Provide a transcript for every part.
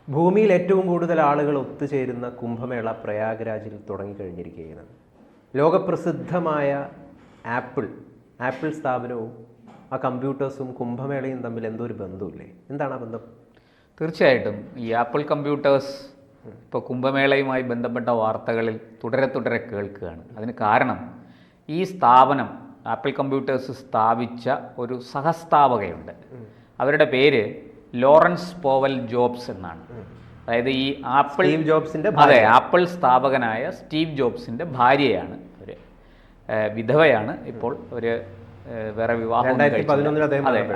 ഭൂമിയിൽ ഏറ്റവും കൂടുതൽ ആളുകൾ ഒത്തുചേരുന്ന കുംഭമേള പ്രയാഗ്രാജിൽ തുടങ്ങിക്കഴിഞ്ഞിരിക്കുകയാണ്. ലോകപ്രസിദ്ധമായ ആപ്പിൾ സ്ഥാപനവും ആ കമ്പ്യൂട്ടേഴ്സും കുംഭമേളയും തമ്മിൽ എന്തോ ഒരു ബന്ധമില്ലേ? എന്താണ് ആ ബന്ധം? തീർച്ചയായിട്ടും ഈ ആപ്പിൾ കമ്പ്യൂട്ടേഴ്സ് ഇപ്പോൾ കുംഭമേളയുമായി ബന്ധപ്പെട്ട വാർത്തകളിൽ തുടരെ കേൾക്കുകയാണ്. അതിന് കാരണം ഈ സ്ഥാപനം ആപ്പിൾ കമ്പ്യൂട്ടേഴ്സ് സ്ഥാപിച്ച ഒരു സഹസ്ഥാപകയുണ്ട്. അവരുടെ പേര് ലോറൻസ് പോവൽ ജോബ്സ് എന്നാണ്. അതായത് ഈ ആപ്പിൾ സ്ഥാപകനായ സ്റ്റീവ് ജോബ്സിൻ്റെ ഭാര്യയാണ്. ഒരു വിധവയാണ്. ഇപ്പോൾ ഒരു വേറെ വിവാഹം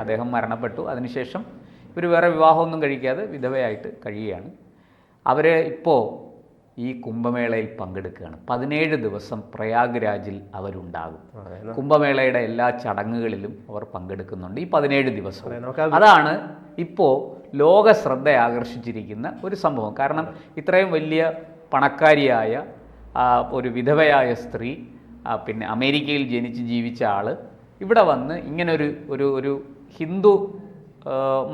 അദ്ദേഹം മരണപ്പെട്ടു. അതിനുശേഷം ഇവർ വേറെ വിവാഹമൊന്നും കഴിക്കാതെ വിധവയായിട്ട് കഴിയുകയാണ്. അവർ ഇപ്പോൾ ഈ കുംഭമേളയിൽ പങ്കെടുക്കുകയാണ്. 17 ദിവസം പ്രയാഗ്രാജിൽ അവരുണ്ടാകും. കുംഭമേളയുടെ എല്ലാ ചടങ്ങുകളിലും അവർ പങ്കെടുക്കുന്നുണ്ട് ഈ 17 ദിവസം. അതാണ് ഇപ്പോൾ ലോക ശ്രദ്ധ ആകർഷിച്ചിരിക്കുന്ന ഒരു സംഭവം. കാരണം ഇത്രയും വലിയ പണക്കാരിയായ ഒരു വിധവയായ സ്ത്രീ, പിന്നെ അമേരിക്കയിൽ ജനിച്ച് ജീവിച്ച ആൾ ഇവിടെ വന്ന് ഇങ്ങനൊരു ഒരു ഹിന്ദു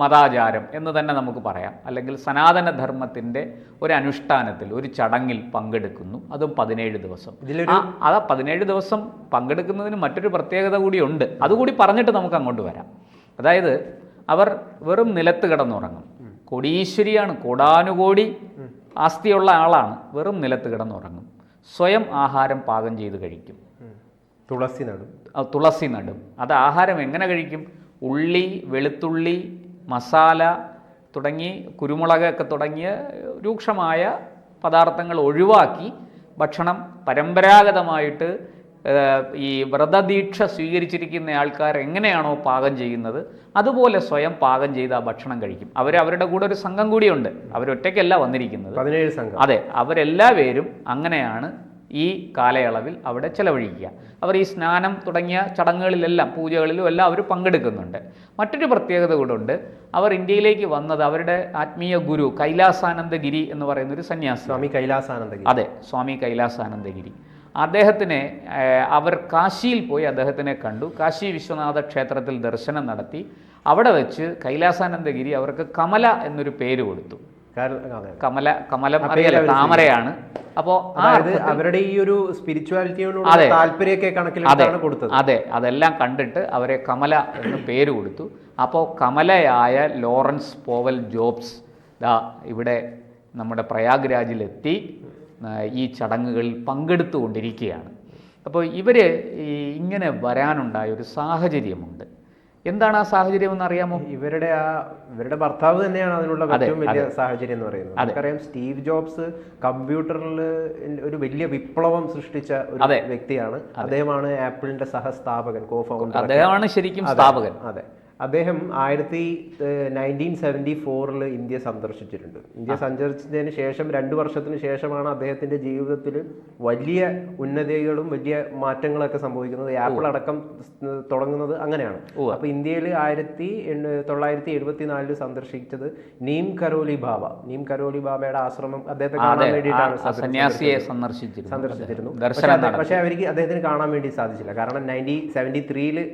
മതാചാരം എന്ന് തന്നെ നമുക്ക് പറയാം, അല്ലെങ്കിൽ സനാതനധർമ്മത്തിൻ്റെ ഒരു അനുഷ്ഠാനത്തിൽ ഒരു ചടങ്ങിൽ പങ്കെടുക്കുന്നു. അതും 17 ദിവസം. ആ 17 ദിവസം പങ്കെടുക്കുന്നതിന് മറ്റൊരു പ്രത്യേകത കൂടിയുണ്ട്. അതുകൂടി പറഞ്ഞിട്ട് നമുക്ക് അങ്ങോട്ട് വരാം. അതായത് അവർ വെറും നിലത്ത് കിടന്നുറങ്ങും. കോടീശ്വരിയാണ്, കോടാനുകോടി ആസ്തിയുള്ള ആളാണ്. വെറും നിലത്ത് കിടന്നുറങ്ങും. സ്വയം ആഹാരം പാകം ചെയ്ത് കഴിക്കും. തുളസി നടും. അത് ആഹാരം എങ്ങനെ കഴിക്കും? ഉള്ളി, വെളുത്തുള്ളി, മസാല തുടങ്ങി കുരുമുളകൊക്കെ തുടങ്ങിയ രൂക്ഷമായ പദാർത്ഥങ്ങൾ ഒഴിവാക്കി ഭക്ഷണം പരമ്പരാഗതമായിട്ട് ഈ വ്രതദീക്ഷ സ്വീകരിച്ചിരിക്കുന്ന ആൾക്കാർ എങ്ങനെയാണോ പാകം ചെയ്യുന്നത് അതുപോലെ സ്വയം പാകം ചെയ്ത് ആ ഭക്ഷണം കഴിക്കും. അവരുടെ കൂടെ ഒരു സംഘം കൂടിയുണ്ട്. അവരൊറ്റയ്ക്കല്ല വന്നിരിക്കുന്നത്. 17 സംഘം. അതെ, അവരെല്ലാ പേരും അങ്ങനെയാണ് ഈ കാലയളവിൽ അവിടെ ചെലവഴിക്കുക. അവർ ഈ സ്നാനം തുടങ്ങിയ ചടങ്ങുകളിലെല്ലാം, പൂജകളിലും എല്ലാം അവർ പങ്കെടുക്കുന്നുണ്ട്. മറ്റൊരു പ്രത്യേകത കൂടെ ഉണ്ട്. അവർ ഇന്ത്യയിലേക്ക് വന്നത് അവരുടെ ആത്മീയ ഗുരു കൈലാസാനന്ദഗിരി എന്ന് പറയുന്ന ഒരു സന്യാസി, സ്വാമി കൈലാസാനന്ദഗിരി. അദ്ദേഹത്തിനെ അവർ കാശിയിൽ പോയി അദ്ദേഹത്തിനെ കണ്ടു. കാശി വിശ്വനാഥ ക്ഷേത്രത്തിൽ ദർശനം നടത്തി. അവിടെ വെച്ച് കൈലാസാനന്ദഗിരി അവർക്ക് കമല എന്നൊരു പേര് കൊടുത്തു. കമലം അറിയാലോ, താമരയാണ്. അപ്പോൾ അവരുടെ ഈ ഒരു സ്പിരിച്വാലിറ്റിയോടുള്ള താല്പര്യമൊക്കെ കണക്കിലെടുത്താണ് കൊടുത്തത്. അതെ, അതെല്ലാം കണ്ടിട്ട് അവരെ കമല എന്ന് പേര് കൊടുത്തു. അപ്പോൾ കമലയായ ലോറൻസ് പോവൽ ജോബ്സ് ഇവിടെ നമ്മുടെ പ്രയാഗ്രാജിലെത്തി ഈ ചടങ്ങുകളിൽ പങ്കെടുത്തുകൊണ്ടിരിക്കുകയാണ്. അപ്പോൾ ഇവർ ഇങ്ങനെ വരാനുണ്ടായ ഒരു സാഹചര്യമുണ്ട്. എന്താണ് ആ സാഹചര്യം എന്ന് അറിയാമോ? ഇവരുടെ ഭർത്താവ് തന്നെയാണ് അതിനുള്ള ഏറ്റവും വലിയ സാഹചര്യം എന്ന് പറയുന്നത്. നമുക്കറിയാം, സ്റ്റീവ് ജോബ്സ് കമ്പ്യൂട്ടറിൽ ഒരു വലിയ വിപ്ലവം സൃഷ്ടിച്ച ഒരു വ്യക്തിയാണ്. അദ്ദേഹമാണ് ആപ്പിളിന്റെ സഹസ്ഥാപകൻ, കോഫൗണ്ടർ. അദ്ദേഹമാണ് ശരിക്കും സ്ഥാപകൻ. അതെ, അദ്ദേഹം 1974 ഇന്ത്യ സന്ദർശിച്ചിട്ടുണ്ട്. ഇന്ത്യ സന്ദർശിച്ചതിന് ശേഷം 2 വർഷത്തിന് ശേഷമാണ് അദ്ദേഹത്തിന്റെ ജീവിതത്തിൽ വലിയ ഉന്നതികളും വലിയ മാറ്റങ്ങളൊക്കെ സംഭവിക്കുന്നത്. ആപ്പിൾ അടക്കം തുടങ്ങുന്നത് അങ്ങനെയാണ്. അപ്പൊ ഇന്ത്യയിൽ 1974 സന്ദർശിച്ചത് നീം കരോലി ബാബയുടെ ആശ്രമം അദ്ദേഹത്തെ കാണാൻ വേണ്ടിയിട്ടാണ് സന്ദർശിച്ചിരുന്നു. പക്ഷെ അവർക്ക് അദ്ദേഹത്തിന് കാണാൻ വേണ്ടി സാധിച്ചില്ല. കാരണം 1973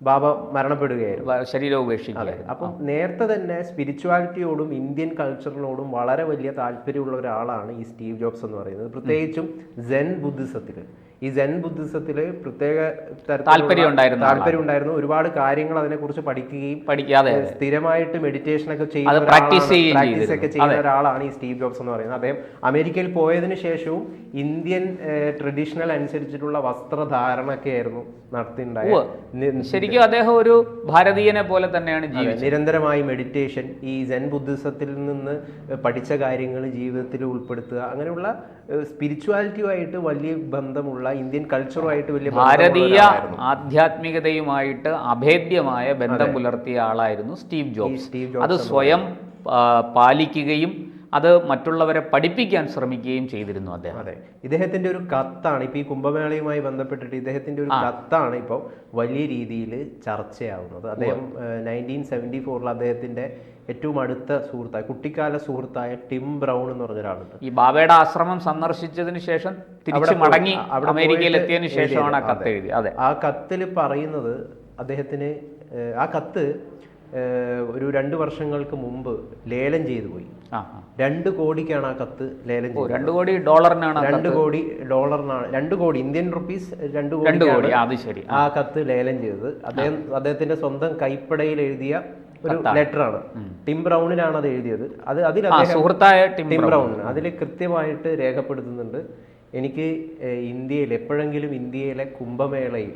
ബാബ മരണപ്പെടുകയായിരുന്നു, ശരീരം ഉപേക്ഷിക്കുക. അപ്പം നേരത്തെ തന്നെ സ്പിരിച്വാലിറ്റിയോടും ഇന്ത്യൻ കൾച്ചറിനോടും വളരെ വലിയ താല്പര്യമുള്ള ഒരാളാണ് ഈ സ്റ്റീവ് ജോബ്സ് എന്ന് പറയുന്നത്. പ്രത്യേകിച്ചും സെൻ ബുദ്ധിസത്തില് പ്രത്യേക താല്പര്യം ഉണ്ടായിരുന്നു. ഒരുപാട് കാര്യങ്ങൾ അതിനെക്കുറിച്ച് പഠിക്കുകയും സ്ഥിരമായിട്ട് മെഡിറ്റേഷൻ ഒക്കെ ചെയ്യുന്ന ഒരാളാണ് ഈ സ്റ്റീവ് ജോബ്സ് എന്ന് പറയുന്നത്. അദ്ദേഹം അമേരിക്കയിൽ പോയതിനു ശേഷവും ഇന്ത്യൻ ട്രഡീഷണൽ അനുസരിച്ചിട്ടുള്ള വസ്ത്രധാരണൊക്കെ ആയിരുന്നു നടത്തിയിട്ടുണ്ടായത്. ശരിക്കും അദ്ദേഹം ഒരു ഭാരതീയനെ പോലെ തന്നെയാണ് ജീവിച്ചത്. നിരന്തരമായി മെഡിറ്റേഷൻ, ഈ സെൻ ബുദ്ധിസത്തിൽ നിന്ന് പഠിച്ച കാര്യങ്ങൾ ജീവിതത്തിൽ ഉൾപ്പെടുത്തുക, അങ്ങനെയുള്ള സ്പിരിച്വാലിറ്റിയുമായിട്ട് വലിയ ബന്ധമുള്ള, ഇന്ത്യൻ കൾച്ചറുമായിട്ട് വലിയ ഭാരതീയ ആധ്യാത്മികതയുമായിട്ട് അഭേദ്യമായ ബന്ധം പുലർത്തിയ ആളായിരുന്നു സ്റ്റീവ് ജോബ്സ്. അത് സ്വയം പാലിക്കുകയും അത് മറ്റുള്ളവരെ പഠിപ്പിക്കാൻ ശ്രമിക്കുകയും ചെയ്തിരുന്നു അദ്ദേഹം. അതെ, ഇദ്ദേഹത്തിന്റെ ഒരു കത്താണ് ഇപ്പൊ ഈ കുംഭമേളയുമായി ബന്ധപ്പെട്ടിട്ട് ഇദ്ദേഹത്തിന്റെ ഒരു കത്താണ് ഇപ്പോൾ വലിയ രീതിയിൽ ചർച്ചയാവുന്നത്. അദ്ദേഹം 1974 അദ്ദേഹത്തിന്റെ ഏറ്റവും അടുത്ത സുഹൃത്തായ, കുട്ടിക്കാല സുഹൃത്തായ ടിം ബ്രൗൺ എന്ന് പറഞ്ഞ ഒരാളുണ്ട്. ഈ ബാബയുടെ ആശ്രമം സന്ദർശിച്ചതിന് ശേഷം തിരിച്ചു മടങ്ങി അമേരിക്കയിൽ എത്തിയതിനു ശേഷമാണ് ആ കത്ത് എഴുതിയത്. ആ കത്തിൽ പറയുന്നത് അദ്ദേഹത്തിന്, ആ കത്ത് ഒരു 2 വർഷങ്ങൾക്ക് മുമ്പ് ലേലം ചെയ്തു പോയി. 2 കോടിക്കാണ് ആ കത്ത് ലേലം ചെയ്തത്. 2 കോടി ഡോളറിനാണ് 2 കോടി ഡോളറിനാണ് 2 കോടി ഇന്ത്യൻ റുപ്പീസ് 2 കോടി ആ കത്ത് ലേലം ചെയ്തത്. അദ്ദേഹത്തിന്റെ സ്വന്തം കൈപ്പടയിൽ എഴുതിയ ഒരു ലെറ്ററാണ്. ടിം ബ്രൗണിനാണ് അത് എഴുതിയത്. അതിൽ ടിം ബ്രൗണിന് അതിൽ കൃത്യമായിട്ട് രേഖപ്പെടുത്തുന്നുണ്ട്, എനിക്ക് എപ്പോഴെങ്കിലും ഇന്ത്യയിലെ കുംഭമേളയിൽ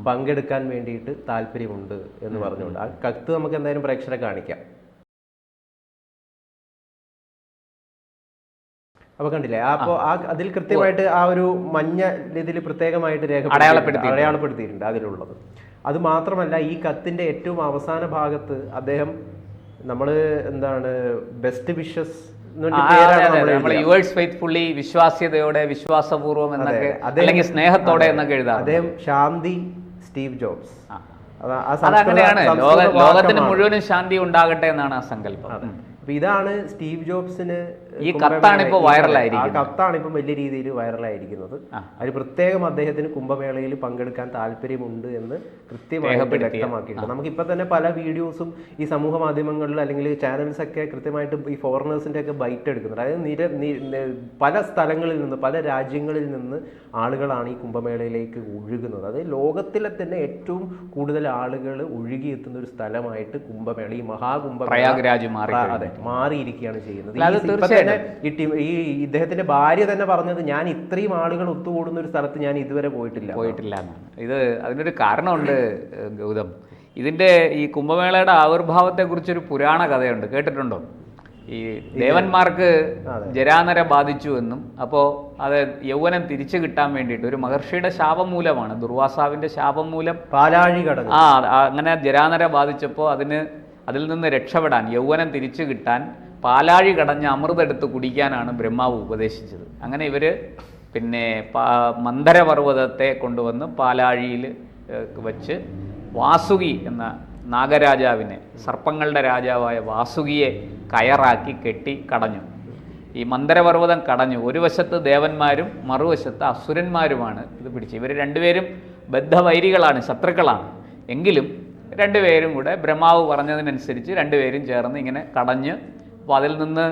പങ്കെടുക്കാൻ വേണ്ടിയിട്ട് താല്പര്യമുണ്ട് എന്ന് പറഞ്ഞുകൊണ്ട്. ആ കത്ത് നമുക്ക് എന്തായാലും പ്രേക്ഷകരെ കാണിക്കാം. അപ്പൊ കണ്ടില്ലേ, അപ്പോ അതിൽ കൃത്യമായിട്ട് ആ ഒരു മഞ്ഞ ഇതിൽ പ്രത്യേകമായിട്ട് അടയാളപ്പെടുത്തിയിട്ടുണ്ട് അതിലുള്ളത്. അത് മാത്രമല്ല, ഈ കത്തിന്റെ ഏറ്റവും അവസാന ഭാഗത്ത് അദ്ദേഹം ബെസ്റ്റ് വിഷസ് വിശ്വാസ്യതയോടെ, വിശ്വാസപൂർവ്വം എന്നൊക്കെ, അല്ലെങ്കിൽ സ്നേഹത്തോടെ എന്നൊക്കെ എഴുതാം. അദ്ദേഹം ശാന്തി സ്റ്റീവ് ജോബ്സ്. അതങ്ങനെയാണ്, ലോകത്തിന് മുഴുവനും ശാന്തി ഉണ്ടാകട്ടെ എന്നാണ് ആ സങ്കല്പം. ഇതാണ് സ്റ്റീവ് ജോബ്സിന് ഈ കത്താണ് ഇപ്പോൾ വൈറലായിരിക്കുന്നത്. ആ കത്താണ് ഇപ്പം വലിയ രീതിയിൽ വൈറലായിരിക്കുന്നത്. അതിൽ പ്രത്യേകം അദ്ദേഹത്തിന് കുംഭമേളയിൽ പങ്കെടുക്കാൻ താല്പര്യമുണ്ട് എന്ന് കൃത്യമായിട്ട് വ്യക്തമാക്കിയിട്ടുണ്ട്. നമുക്കിപ്പോൾ തന്നെ പല വീഡിയോസും ഈ സമൂഹ മാധ്യമങ്ങളിൽ അല്ലെങ്കിൽ ചാനൽസ് ഒക്കെ കൃത്യമായിട്ട് ഈ ഫോറിനേഴ്സിന്റെ ഒക്കെ ബൈറ്റ് എടുക്കുന്നുണ്ട്. അതായത് പല സ്ഥലങ്ങളിൽ നിന്ന്, പല രാജ്യങ്ങളിൽ നിന്ന് ആളുകളാണ് ഈ കുംഭമേളയിലേക്ക് ഒഴുകുന്നത്. അതായത് ലോകത്തിലെ തന്നെ ഏറ്റവും കൂടുതൽ ആളുകൾ ഒഴുകിയെത്തുന്ന ഒരു സ്ഥലമായിട്ട് കുംഭമേള, ഈ മഹാകുംഭമേള മാറിയിരിക്കുകയാണ് ചെയ്യുന്നത്. ഈ ഇദ്ദേഹത്തിന്റെ ഭാര്യ തന്നെ പറഞ്ഞത്, ഞാൻ ഇത്രയും ആളുകൾ ഒത്തുകൂടുന്ന ഒരു സ്ഥലത്ത് ഞാൻ ഇതുവരെ പോയിട്ടില്ല എന്നാണ്. ഇത് അതിനൊരു കാരണമുണ്ട് ഗൗതം. ഇതിന്റെ ഈ കുംഭമേളയുടെ ആവിർഭാവത്തെ കുറിച്ചൊരു പുരാണ കഥയുണ്ട്, കേട്ടിട്ടുണ്ടോ? ഈ ദേവന്മാർക്ക് ജരാനര ബാധിച്ചു എന്നും, അപ്പോൾ അത് യൗവനം തിരിച്ചു കിട്ടാൻ വേണ്ടിയിട്ട് ഒരു മഹർഷിയുടെ ശാപം മൂലമാണ്, ദുർവാസാവിന്റെ ശാപം മൂലം പാലാഴി കടന്നു. അങ്ങനെ ജരാനര ബാധിച്ചപ്പോൾ അതിൽ നിന്ന് രക്ഷപ്പെടാൻ, യൗവനം തിരിച്ചു കിട്ടാൻ പാലാഴി കടഞ്ഞ അമൃതെടുത്ത് കുടിക്കാനാണ് ബ്രഹ്മാവ് ഉപദേശിച്ചത്. അങ്ങനെ ഇവർ പിന്നെ മന്ദരപർവ്വതത്തെ കൊണ്ടുവന്ന് പാലാഴിയിൽ വച്ച് വാസുകി എന്ന നാഗരാജാവിനെ, സർപ്പങ്ങളുടെ രാജാവായ വാസുകിയെ കയറാക്കി കെട്ടി കടഞ്ഞു. ഈ മന്ദരപർവ്വതം കടഞ്ഞു. ഒരു വശത്ത് ദേവന്മാരും മറുവശത്ത് അസുരന്മാരുമാണ് ഇത് പിടിച്ചത്. ഇവർ രണ്ടുപേരും ബദ്ധവൈരികളാണ്, ശത്രുക്കളാണ്. എങ്കിലും രണ്ടുപേരും കൂടെ ബ്രഹ്മാവ് പറഞ്ഞതിനനുസരിച്ച് രണ്ടുപേരും ചേർന്ന് ഇങ്ങനെ കടഞ്ഞ്, അപ്പോൾ അതിൽ നിന്ന്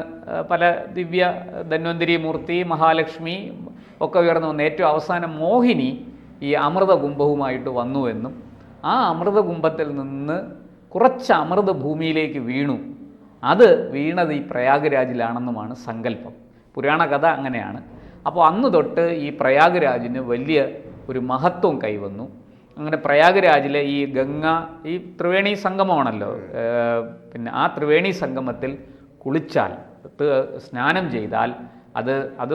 പല ദിവ്യ ധന്വന്തരി മൂർത്തി, മഹാലക്ഷ്മി ഒക്കെ ഉയർന്നു വന്നു. ഏറ്റവും അവസാനം മോഹിനി ഈ അമൃതകുംഭവുമായിട്ട് വന്നുവെന്നും ആ അമൃതകുംഭത്തിൽ നിന്ന് കുറച്ച് അമൃത ഭൂമിയിലേക്ക് വീണു, അത് വീണത് ഈ പ്രയാഗ്രാജിലാണെന്നുമാണ് സങ്കല്പം. പുരാണ കഥ അങ്ങനെയാണ്. അപ്പോൾ അന്ന് തൊട്ട് ഈ പ്രയാഗ്രാജിന് വലിയ ഒരു മഹത്വം കൈവന്നു. അങ്ങനെ പ്രയാഗ്രാജിലെ ഈ ഈ ത്രിവേണി സംഗമമാണല്ലോ, പിന്നെ ആ ത്രിവേണി സംഗമത്തിൽ കുളിച്ചാൽ, സ്നാനം ചെയ്താൽ അത്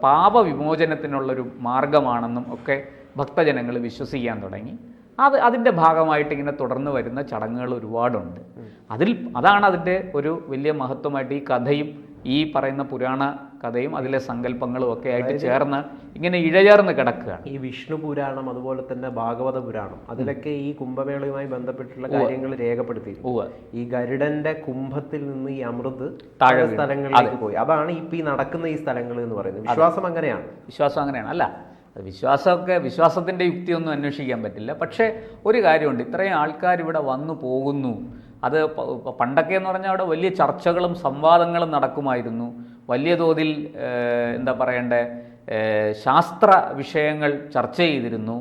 പാപവിമോചനത്തിനുള്ളൊരു മാർഗമാണെന്നും ഒക്കെ ഭക്തജനങ്ങൾ വിശ്വസിക്കാൻ തുടങ്ങി. അതിൻ്റെ ഭാഗമായിട്ട് ഇങ്ങനെ തുടർന്ന് വരുന്ന ചടങ്ങുകൾ ഒരുപാടുണ്ട്. അതാണ് അതിൻ്റെ ഒരു വലിയ മഹത്വമായിട്ട് ഈ കഥയും ഈ പറയുന്ന പുരാണ കഥയും അതിലെ സങ്കല്പങ്ങളും ഒക്കെ ആയിട്ട് ചേർന്ന് ഇങ്ങനെ ഇഴചേർന്ന് കിടക്കുകയാണ്. ഈ വിഷ്ണു പുരാണം, അതുപോലെ തന്നെ ഭാഗവത പുരാണം, അതിലൊക്കെ ഈ കുംഭമേളയുമായി ബന്ധപ്പെട്ടുള്ള കാര്യങ്ങൾ രേഖപ്പെടുത്തി. ഈ ഗരുഡന്റെ കുംഭത്തിൽ നിന്ന് ഈ അമൃത് താഴെ സ്ഥലങ്ങളിലേക്ക് പോയി. അതാണ് ഈ നടക്കുന്ന ഈ സ്ഥലങ്ങൾ എന്ന് പറയുന്നത്. വിശ്വാസം അങ്ങനെയാണ്. അല്ല, വിശ്വാസത്തിൻ്റെ യുക്തിയൊന്നും അന്വേഷിക്കാൻ പറ്റില്ല. പക്ഷേ ഒരു കാര്യമുണ്ട്, ഇത്രയും ആൾക്കാർ ഇവിടെ വന്നു പോകുന്നു. അത് പണ്ടൊക്കെ എന്ന് പറഞ്ഞാൽ അവിടെ വലിയ ചർച്ചകളും സംവാദങ്ങളും നടക്കുമായിരുന്നു. വലിയ തോതിൽ ശാസ്ത്ര വിഷയങ്ങൾ ചർച്ച ചെയ്തിരുന്നു.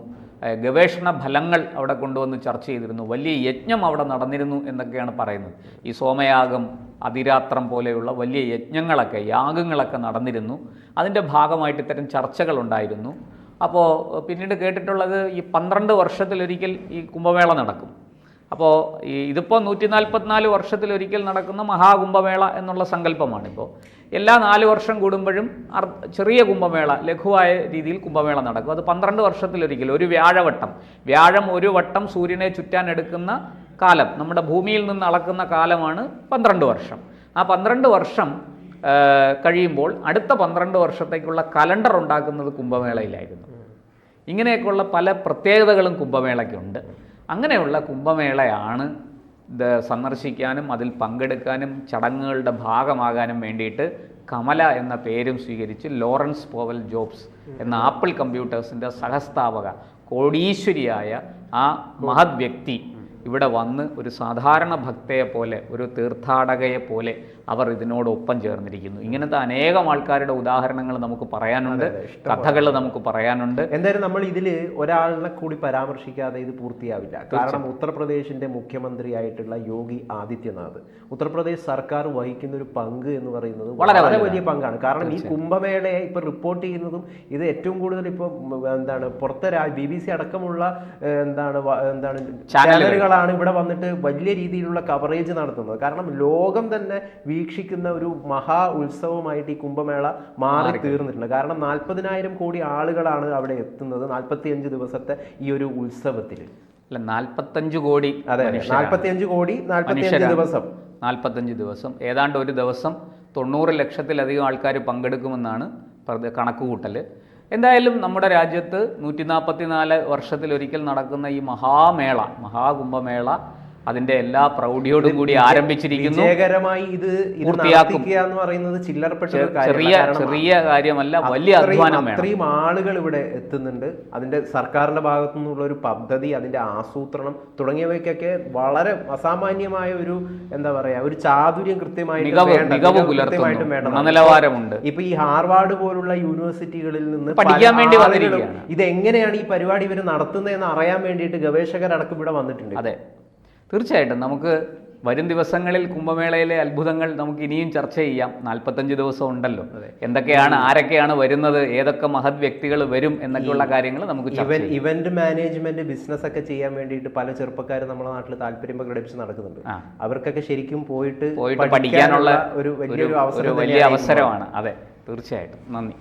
ഗവേഷണ ഫലങ്ങൾ അവിടെ കൊണ്ടുവന്ന് ചർച്ച ചെയ്തിരുന്നു. വലിയ യജ്ഞം അവിടെ നടന്നിരുന്നു എന്നൊക്കെയാണ് പറയുന്നത്. ഈ സോമയാഗം, അതിരാത്രം പോലെയുള്ള വലിയ യജ്ഞങ്ങളൊക്കെ, യാഗങ്ങളൊക്കെ നടന്നിരുന്നു. അതിൻ്റെ ഭാഗമായിട്ട് ഇത്തരം ചർച്ചകളുണ്ടായിരുന്നു. അപ്പോൾ പിന്നീട് കേട്ടിട്ടുള്ളത് ഈ 12 വർഷത്തിലൊരിക്കൽ ഈ കുംഭമേള നടക്കും. അപ്പോൾ ഇതിപ്പോൾ 144 വർഷത്തിലൊരിക്കൽ നടക്കുന്ന മഹാകുംഭമേള എന്നുള്ള സങ്കല്പമാണിപ്പോൾ. എല്ലാ 4 വർഷം കൂടുമ്പോഴും ചെറിയ കുംഭമേള, ലഘുവായ രീതിയിൽ കുംഭമേള നടക്കും. അത് 12 വർഷത്തിലൊരിക്കൽ, ഒരു വ്യാഴം ഒരു വട്ടം സൂര്യനെ ചുറ്റാൻ എടുക്കുന്ന കാലം, നമ്മുടെ ഭൂമിയിൽ നിന്ന് അളക്കുന്ന കാലമാണ് 12 വർഷം. ആ 12 വർഷം കഴിയുമ്പോൾ അടുത്ത 12 വർഷത്തേക്കുള്ള കലണ്ടർ ഉണ്ടാക്കുന്നത് കുംഭമേളയിലായിരുന്നു. ഇങ്ങനെയൊക്കെയുള്ള പല പ്രത്യേകതകളും കുംഭമേളയ്ക്കുണ്ട്. അങ്ങനെയുള്ള കുംഭമേളയാണ് സന്ദർശിക്കാനും അതിൽ പങ്കെടുക്കാനും ചടങ്ങുകളുടെ ഭാഗമാകാനും വേണ്ടിയിട്ട് കമല എന്ന പേരും സ്വീകരിച്ച് ലോറൻസ് പോവൽ ജോബ്സ് എന്ന ആപ്പിൾ കമ്പ്യൂട്ടേഴ്സിൻ്റെ സഹസ്ഥാപക, കോടീശ്വരിയായ ആ മഹത് വ്യക്തി ഇവിടെ വന്ന് ഒരു സാധാരണ ഭക്തയെ പോലെ, ഒരു തീർത്ഥാടകയെ പോലെ അവർ ഇതിനോടൊപ്പം ചേർന്നിരിക്കുന്നു. ഇങ്ങനത്തെ അനേകം ആൾക്കാരുടെ ഉദാഹരണങ്ങൾ നമുക്ക് പറയാനുണ്ട്, കഥകൾ നമുക്ക് പറയാനുണ്ട്. എന്തായാലും നമ്മൾ ഇതിൽ ഒരാളിനെ കൂടി പരാമർശിക്കാതെ ഇത് പൂർത്തിയാവില്ല. കാരണം ഉത്തർപ്രദേശിന്റെ മുഖ്യമന്ത്രിയായിട്ടുള്ള യോഗി ആദിത്യനാഥ്, ഉത്തർപ്രദേശ് സർക്കാർ വഹിക്കുന്ന ഒരു പങ്ക് എന്ന് പറയുന്നത് വളരെ വലിയ പങ്കാണ്. കാരണം ഈ കുംഭമേളയെ ഇപ്പൊ റിപ്പോർട്ട് ചെയ്യുന്നതും ഇത് ഏറ്റവും കൂടുതൽ ഇപ്പൊ എന്താണ് പുറത്തെ BBC അടക്കമുള്ള എന്താണ് ചാനലുകളാണ് ഇവിടെ വന്നിട്ട് വലിയ രീതിയിലുള്ള കവറേജ് നടത്തുന്നത്. കാരണം ലോകം തന്നെ വീക്ഷിക്കുന്ന ഒരു മഹാ ഉത്സവമായിട്ട് ഈ കുംഭമേള മാറി തീർന്നിട്ടുണ്ട്. കാരണം 40,000 കോടി ആളുകളാണ് അവിടെ എത്തുന്നത് 45 ദിവസത്തെ ഈ ഒരു ഉത്സവത്തിൽ. 45 കോടി, അതെ, 45 കോടി 45 ദിവസം, 45 ദിവസം, ഏതാണ്ട് ഒരു ദിവസം 90 ലക്ഷത്തിലധികം ആൾക്കാർ പങ്കെടുക്കുമെന്നാണ് കണക്കുകൂട്ടൽ. എന്തായാലും നമ്മുടെ രാജ്യത്ത് 144 വർഷത്തിലൊരിക്കൽ നടക്കുന്ന ഈ മഹാകുംഭമേള അതിന്റെ എല്ലാ പ്രൗഢിയോടും കൂടി ആരംഭിച്ചിരിക്കുന്നു. വിജയകരമായി ഇത് പൂർത്തിയാക്കുക എന്ന് പറയുന്നത് ചില്ലറപ്പെട്ട ചെറിയ കാര്യമല്ല, വലിയ അധ്വാനം വേണം. അത്രയും ആളുകൾ ഇവിടെ എത്തുന്നുണ്ട്. അതിന്റെ സർക്കാരിന്റെ ഭാഗത്തു നിന്നുള്ള ഒരു പദ്ധതി, അതിന്റെ ആസൂത്രണം തുടങ്ങിയവയ്ക്കൊക്കെ വളരെ അസാമാന്യമായ ഒരു ഒരു ചാതുര്യം കൃത്യമായിട്ടും നിലവാരമുണ്ട്. ഇപ്പൊ ഈ ഹാർവാർഡ് പോലുള്ള യൂണിവേഴ്സിറ്റികളിൽ നിന്ന് പഠിക്കാൻ വേണ്ടി വന്നിരിക്കുകയാണ്. ഇതെങ്ങനെയാണ് ഈ പരിപാടി ഇവർ നടത്തുന്നതെന്ന് അറിയാൻ വേണ്ടിയിട്ട് ഗവേഷകരടക്കം ഇവിടെ വന്നിട്ടുണ്ട്. അതെ, തീർച്ചയായിട്ടും നമുക്ക് വരും ദിവസങ്ങളിൽ കുംഭമേളയിലെ അത്ഭുതങ്ങൾ നമുക്ക് ഇനിയും ചർച്ച ചെയ്യാം. 45 ദിവസം ഉണ്ടല്ലോ, എന്തൊക്കെയാണ്, ആരൊക്കെയാണ് വരുന്നത്, ഏതൊക്കെ മഹത് വ്യക്തികൾ വരും എന്നൊക്കെയുള്ള കാര്യങ്ങൾ നമുക്ക് ഇവന്റ് മാനേജ്മെന്റ് ബിസിനസ് ഒക്കെ ചെയ്യാൻ വേണ്ടിയിട്ട് പല ചെറുപ്പക്കാരും നമ്മുടെ നാട്ടിൽ താല്പര്യം പ്രകടിപ്പിച്ച് നടക്കുന്നുണ്ട്. അവർക്കൊക്കെ ശരിക്കും പോയിട്ട് പഠിക്കാനുള്ള ഒരു വലിയ അവസരമാണ്. അതെ, തീർച്ചയായിട്ടും. നന്ദി.